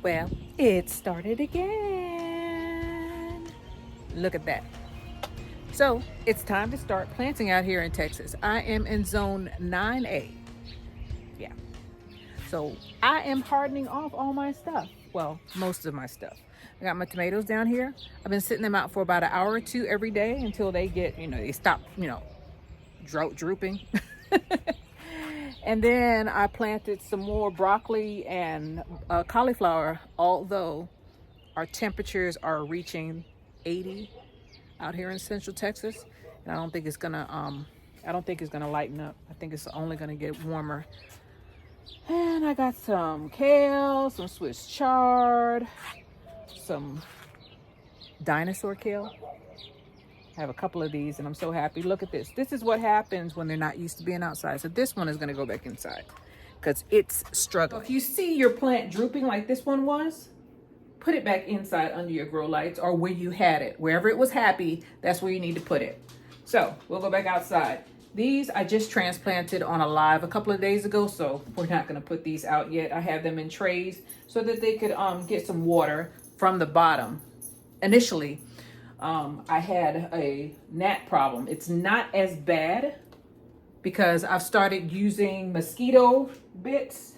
Well, it started again. Look at that. So it's time to start planting out here in Texas. I am in zone 9A. Yeah. So I am hardening off all my stuff. Well, most of my stuff. I got my tomatoes down here. I've been sitting them out for about an hour or two every day until they get, they stop, drought drooping. And then I planted some more broccoli and cauliflower, although our temperatures are reaching 80 out here in Central Texas. And I don't think it's gonna lighten up. I think it's only gonna get warmer. And I got some kale, some Swiss chard, some dinosaur kale. I have a couple of these and I'm so happy. Look at this. This is what happens when they're not used to being outside. So this one is going to go back inside because it's struggling. If you see your plant drooping like this one was, put it back inside under your grow lights or where you had it. Wherever it was happy, that's where you need to put it. So we'll go back outside. These I just transplanted on a live a couple of days ago, so we're not going to put these out yet. I have them in trays so that they could get some water from the bottom. Initially, I had a gnat problem. It's not as bad because I've started using mosquito bits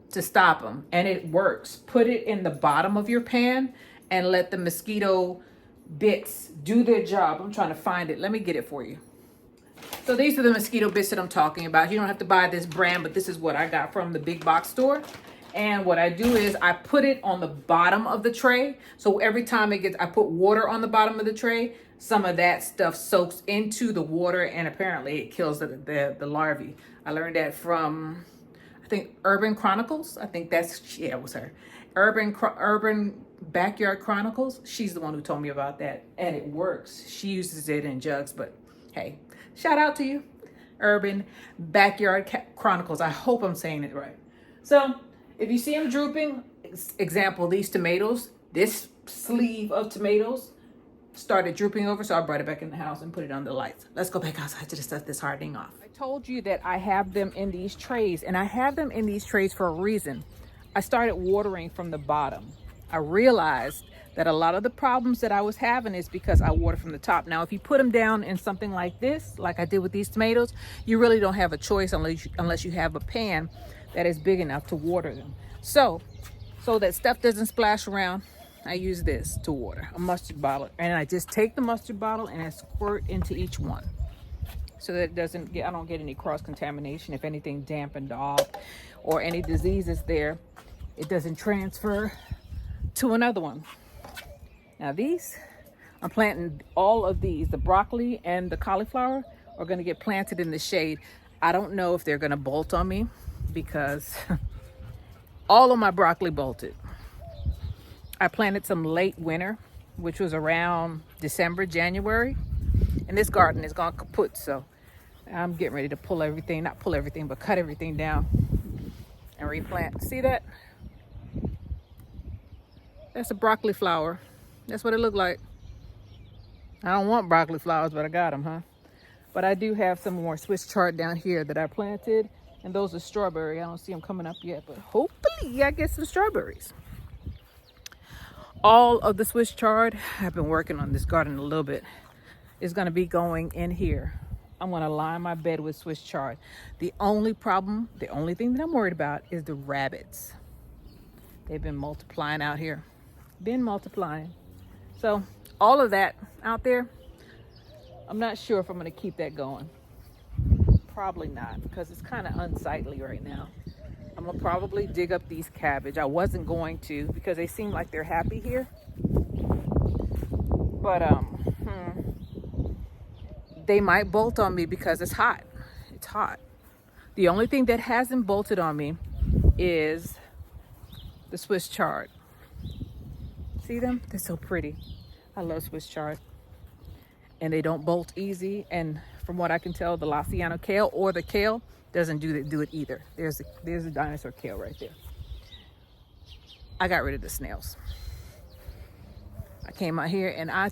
to stop them, and it works. Put it in the bottom of your pan and let the mosquito bits do their job. I'm trying to find it. Let me get it for you. So these are the mosquito bits that I'm talking about. You don't have to buy this brand, but this is what I got from the big box store. And what I do is I put it on the bottom of the tray. So every time I put water on the bottom of the tray, some of that stuff soaks into the water and apparently it kills the larvae. I learned that from, I think, Urban Chronicles. I think it was her. Urban Backyard Chronicles. She's the one who told me about that and it works. She uses it in jugs, but hey, shout out to you, Urban Backyard Chronicles. I hope I'm saying it right. So if you see them drooping, example, these tomatoes, this sleeve of tomatoes started drooping over, so I brought it back in the house and put it under the lights. Let's go back outside to the stuff that's hardening off. I told you that I have them in these trays, and I have them in these trays for a reason. I started watering from the bottom. I realized that a lot of the problems that I was having is because I water from the top. Now, if you put them down in something like this, like I did with these tomatoes, you really don't have a choice unless you have a pan that is big enough to water them. So that stuff doesn't splash around, I use this to water, a mustard bottle. And I just take the mustard bottle and I squirt into each one so that I don't get any cross-contamination. If anything dampened off or any disease is there, it doesn't transfer to another one. Now these, I'm planting all of these. The broccoli and the cauliflower are gonna get planted in the shade. I don't know if they're gonna bolt on me because all of my broccoli bolted. I planted some late winter, which was around December, January, and this garden is gone kaput. So I'm getting ready to cut everything down and replant. See that? That's a broccoli flower. That's what it looked like. I don't want broccoli flowers, but I got them, huh? But I do have some more Swiss chard down here that I planted. And those are strawberry. I don't see them coming up yet, but hopefully I get some strawberries. All of the Swiss chard, I've been working on this garden a little bit, is going to be going in here. I'm going to line my bed with Swiss chard. The only thing that I'm worried about is the rabbits. They've been multiplying out here. So all of that out there, I'm not sure if I'm going to keep that going. Probably not, because it's kind of unsightly right now. I'm gonna probably dig up these cabbage. I wasn't going to because they seem like they're happy here. But they might bolt on me because it's hot. It's hot. The only thing that hasn't bolted on me is the Swiss chard. See them? They're so pretty. I love Swiss chard. And they don't bolt easy. And from what I can tell, the Lasiano kale or the kale doesn't do it either. There's a dinosaur kale right there. I got rid of the snails. I came out here and I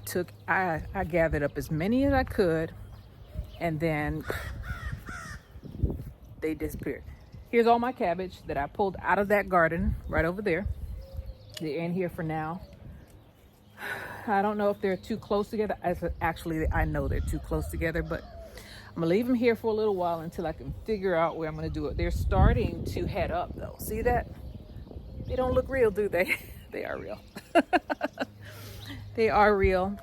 gathered up as many as I could, and then they disappeared. Here's all my cabbage that I pulled out of that garden right over there. They're in here for now. I don't know if they're too close together. Actually, I know they're too close together, but I'm gonna leave them here for a little while until I can figure out where I'm gonna do it. They're starting to head up though. See that? They don't look real, do they? They are real. They are real.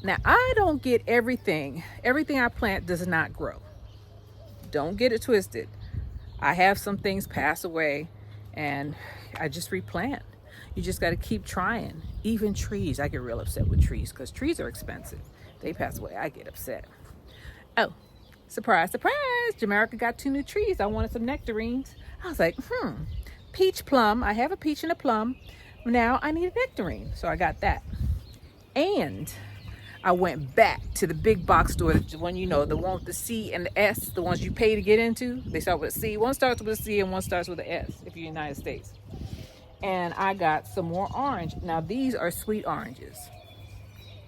Now, I don't get everything. Everything I plant does not grow. Don't get it twisted. I have some things pass away and I just replant. You just got to keep trying. Even trees, I get real upset with trees because trees are expensive. They pass away, I get upset. Oh, surprise, surprise. Jamaica got 2 new trees. I wanted some nectarines. I was like, peach plum. I have a peach and a plum. Now I need a nectarine. So I got that. And I went back to the big box store, the one, you know, the one with the C and the S, the ones you pay to get into. They start with a C. One starts with a C and one starts with an S if you're in the United States. And I got some more orange. Now these are sweet oranges,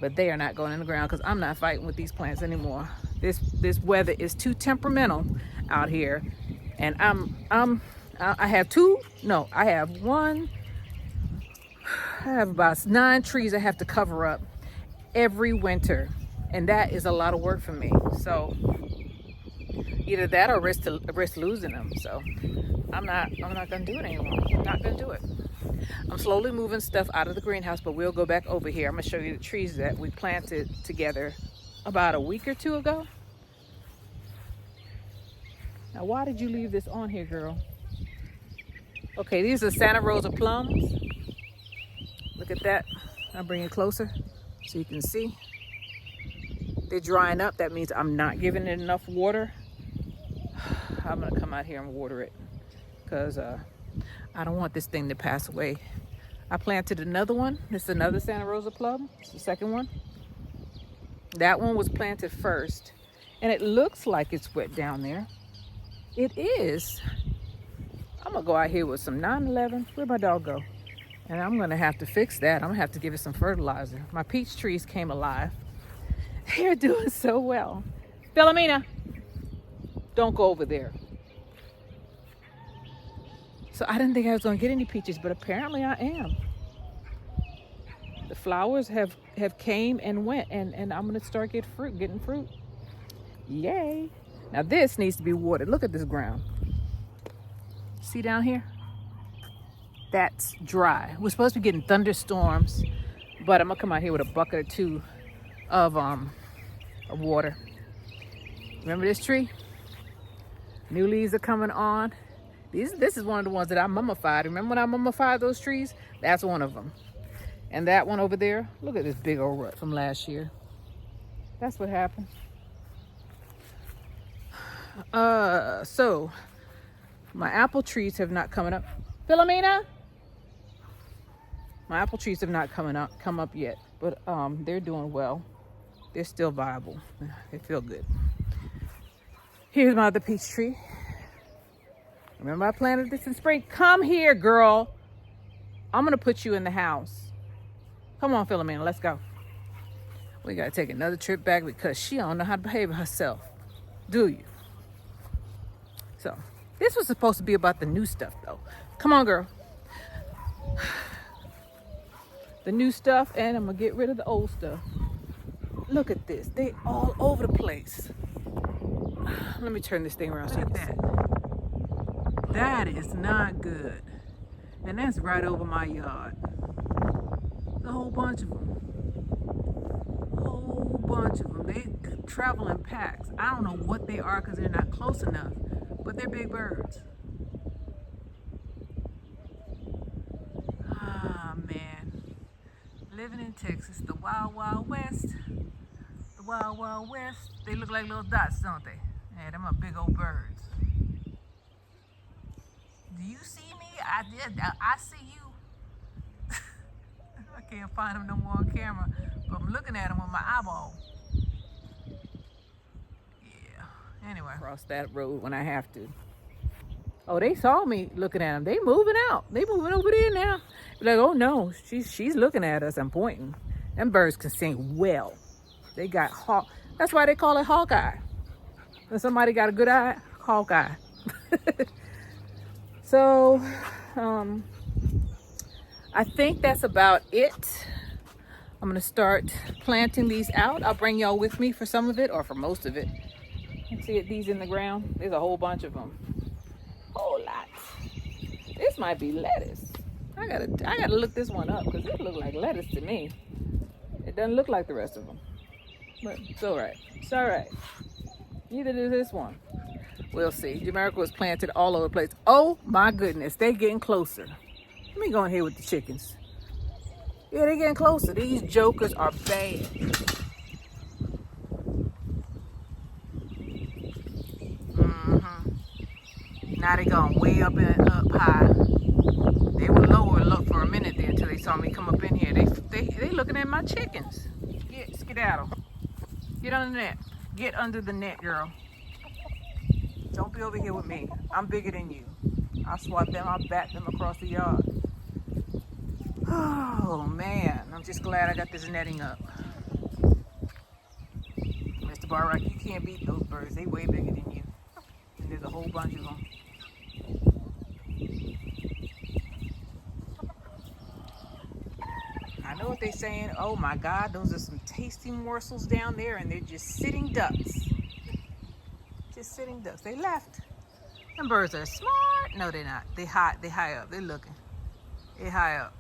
but they are not going in the ground because I'm not fighting with these plants anymore. This weather is too temperamental out here. And I have about 9 trees I have to cover up every winter, and that is a lot of work for me. So either that or risk losing them. So I'm not gonna do it anymore. I'm not gonna do it. I'm slowly moving stuff out of the greenhouse, but we'll go back over here. I'm gonna show you the trees that we planted together about a week or 2 ago. Now, why did you leave this on here, girl? Okay, these are Santa Rosa plums. Look at that. I'll bring it closer so you can see. They're drying up. That means I'm not giving it enough water. I'm gonna come out here and water it because I don't want this thing to pass away. I planted another one. This is another Santa Rosa plum. It's the second one. That one was planted first, and it looks like it's wet down there. It is. I'm gonna go out here with some 911. Where'd my dog go? And I'm gonna have to fix that. I'm gonna have to give it some fertilizer. My peach trees came alive. They're doing so well. Philomena, don't go over there. So I didn't think I was gonna get any peaches, but apparently I am. The flowers have came and went, and I'm gonna start getting fruit. Yay. Now this needs to be watered. Look at this ground. See down here? That's dry. We're supposed to be getting thunderstorms, but I'm gonna come out here with a bucket or 2 of water. Remember this tree? New leaves are coming on. This is one of the ones that I mummified. Remember when I mummified those trees? That's one of them. And that one over there, look at this big old rut from last year. That's what happened. So my apple trees have not come up. Philomena? My apple trees have not come up yet, but they're doing well. They're still viable. They feel good. Here's my other peach tree. Remember I planted this in spring? Come here, girl. I'm gonna put you in the house. Come on, Philomena, let's go. We gotta take another trip back because she don't know how to behave herself. Do you? So, this was supposed to be about the new stuff though. Come on, girl. The new stuff, and I'm gonna get rid of the old stuff. Look at this. They all over the place. Let me turn this thing around so you can see. That is not good. And that's right over my yard. A whole bunch of them. Whole bunch of them. They travel in packs. I don't know what they are because they're not close enough, but they're big birds. Ah, man. Living in Texas, the wild, wild west. The wild, wild west. They look like little dots, don't they? Yeah, them are big old birds. Do you see me? I see you. I can't find them no more on camera, but I'm looking at them with my eyeball. Yeah. Anyway, cross that road when I have to. Oh, they saw me looking at them. They moving out. They moving over there now. Like, oh no, she's looking at us. I'm pointing. Them birds can sing well. They got hawk. That's why they call it Hawkeye. When somebody got a good eye, Hawkeye. So, I think that's about it. I'm gonna start planting these out. I'll bring y'all with me for some of it or for most of it. See it, these in the ground? There's a whole bunch of them. Whole lot. This might be lettuce. I gotta look this one up because it looks like lettuce to me. It doesn't look like the rest of them. But it's all right. It's all right. Neither does this one. We'll see. Jamaica was planted all over the place. Oh my goodness, they getting closer. Let me go in here with the chickens. Yeah, they're getting closer. These jokers are bad. Now they going way up and up high. They were lower look for a minute there until they saw me come up in here. They looking at my chickens. Skedaddle. Get under the net. Get under the net, girl. Don't be over here with me. I'm bigger than you. I'll swat them. I'll bat them across the yard. Oh man, I'm just glad I got this netting up. Mr. Barrock, you can't beat those birds. They way bigger than you. And there's a whole bunch of them. I know what they're saying. Oh my God, those are some tasty morsels down there, and they're just sitting ducks. Just sitting ducks. They left. Them birds are smart. No, they're not. They high up. They're looking. They're high up.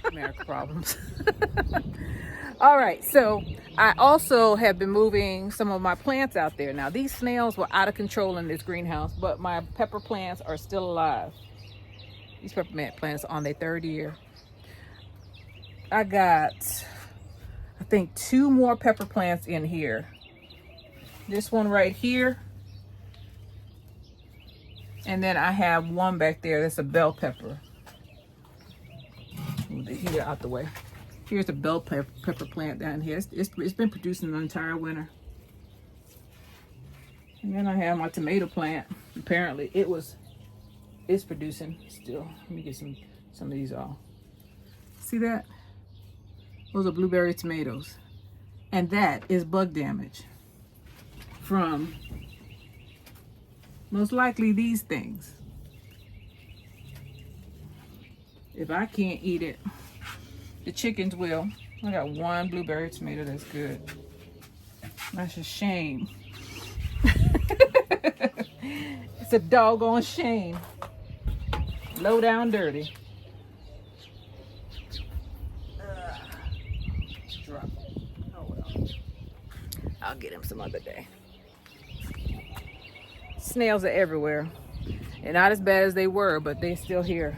America problems. All right, so I also have been moving some of my plants out there. Now, these snails were out of control in this greenhouse, but my pepper plants are still alive. These peppermint plants are on their third year. I got, I think, 2 more pepper plants in here. This one right here. And then I have one back there that's a bell pepper. Move it here out the way. Here's a bell pepper plant down here. It's been producing the entire winter. And then I have my tomato plant. Apparently it's producing still. Let me get some of these off. See that? Those are blueberry tomatoes. And that is bug damage from most likely these things. If I can't eat it, the chickens will. I got 1 blueberry tomato that's good. That's a shame. It's a doggone shame. Low down dirty. Drop it. Oh well. I'll get him some other day. Snails are everywhere. And not as bad as they were, but they're still here.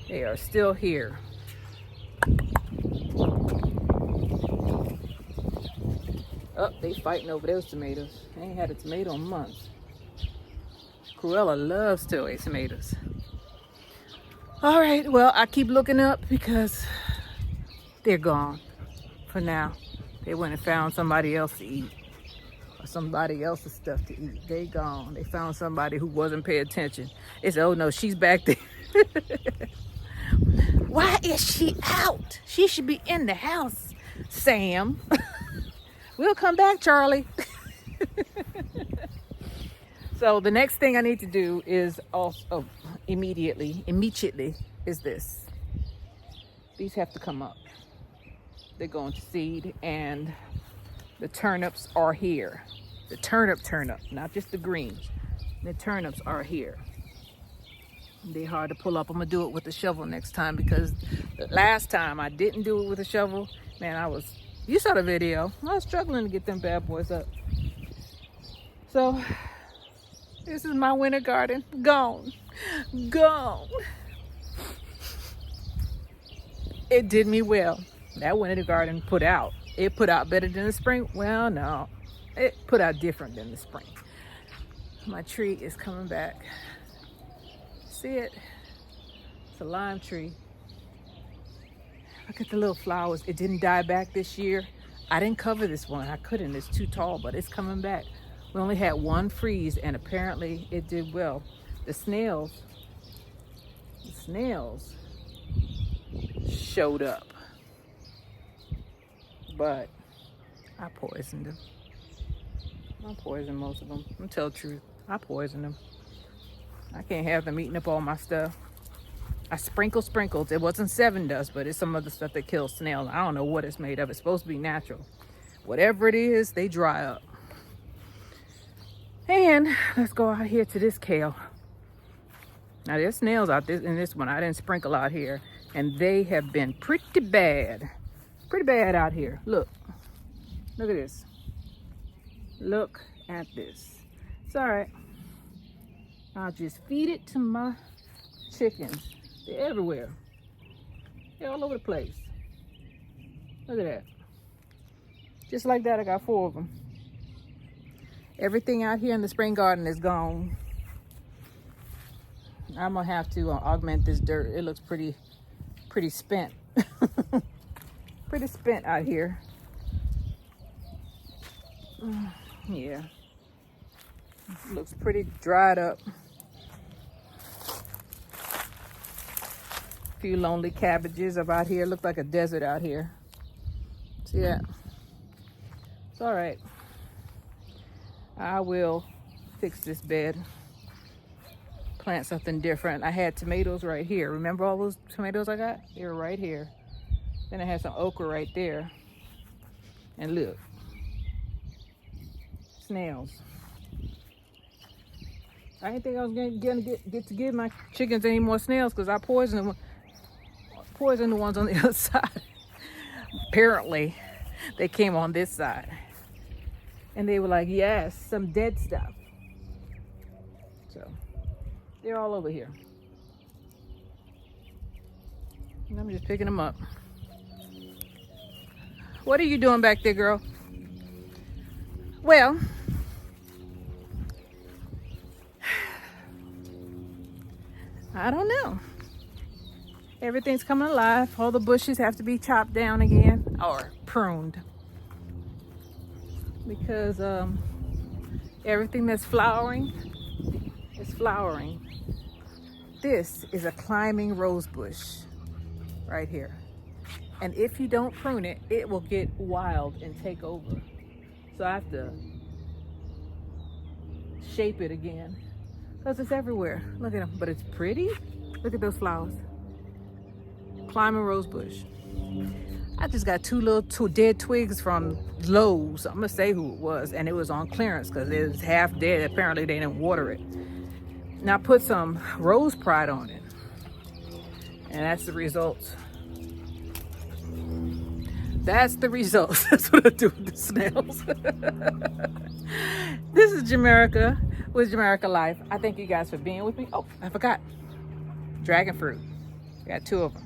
They are still here. Oh, they fighting over those tomatoes. They ain't had a tomato in months. Cruella loves tomatoes. All right, well, I keep looking up because they're gone for now. They went and found somebody else to eat. Or somebody else's stuff to eat. They gone. They found somebody who wasn't paying attention. It's, oh no, she's back there. Why is she out? She should be in the house, Sam. We'll come back, Charlie. So the next thing I need to do is also immediately is this. These have to come up. They're going to seed, and the turnips are here. The turnip, not just the greens. The turnips are here. They're hard to pull up. I'm gonna do it with the shovel next time because the last time I didn't do it with a shovel, man, you saw the video. I was struggling to get them bad boys up. So this is my winter garden. Gone. It did me well. That winter garden put out. It put out better than the spring. Well, no, it put out different than the spring. My tree is coming back. See it? It's a lime tree. Look at the little flowers. It didn't die back this year. I didn't cover this one. I couldn't. It's too tall, but it's coming back. We only had 1 freeze, and apparently it did well. The snails showed up, but I poisoned them. I poisoned most of them. I'm telling the truth. I poisoned them. I can't have them eating up all my stuff. I sprinkled. It wasn't Sevin dust, but it's some other stuff that kills snails. I don't know what it's made of. It's supposed to be natural. Whatever it is, they dry up. And let's go out here to this kale. Now there's snails out this in this one. I didn't sprinkle out here, and they have been pretty bad out here. Look at this. Look at this. It's all right. I'll just feed it to my chickens. They're everywhere. They're all over the place. Look at that. Just like that, I got 4 of them. Everything out here in the spring garden is gone. I'm gonna have to augment this dirt. It looks pretty spent. Pretty spent out here. Yeah. Looks pretty dried up. A few lonely cabbages about here. Look like a desert out here. See that? It's all right. I will fix this bed. Plant something different. I had tomatoes right here. Remember all those tomatoes I got? They were right here. Then I had some okra right there. And look. Snails. I didn't think I was gonna get to give my chickens any more snails because I poisoned the ones on the other side. Apparently, they came on this side. And they were like, yes, some dead stuff. So, they're all over here. And I'm just picking them up. What are you doing back there, girl? Well, I don't know. Everything's coming alive. All the bushes have to be chopped down again or pruned. Because everything that's flowering is flowering. This is a climbing rose bush right here. And if you don't prune it, it will get wild and take over. So I have to shape it again because it's everywhere. Look at them, but it's pretty. Look at those flowers. Climbing rose bush. I just got two dead twigs from Lowe's. I'm gonna say who it was, and it was on clearance because it was half dead. Apparently they didn't water it. Now I put some rose pride on it, and that's the results. That's the results. That's what I do with the snails. This is Jamerica with Jamerica Life. I thank you guys for being with me. Oh, I forgot. Dragon fruit. Got 2 of them.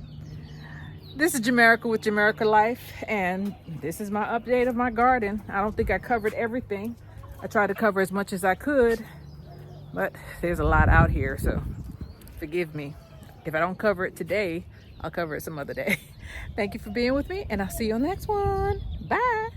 This is Jamerica with Jamerica Life, and this is my update of my garden. I don't think I covered everything. I tried to cover as much as I could, but there's a lot out here, so forgive me. If I don't cover it today, I'll cover it some other day. Thank you for being with me, and I'll see you on the next one. Bye.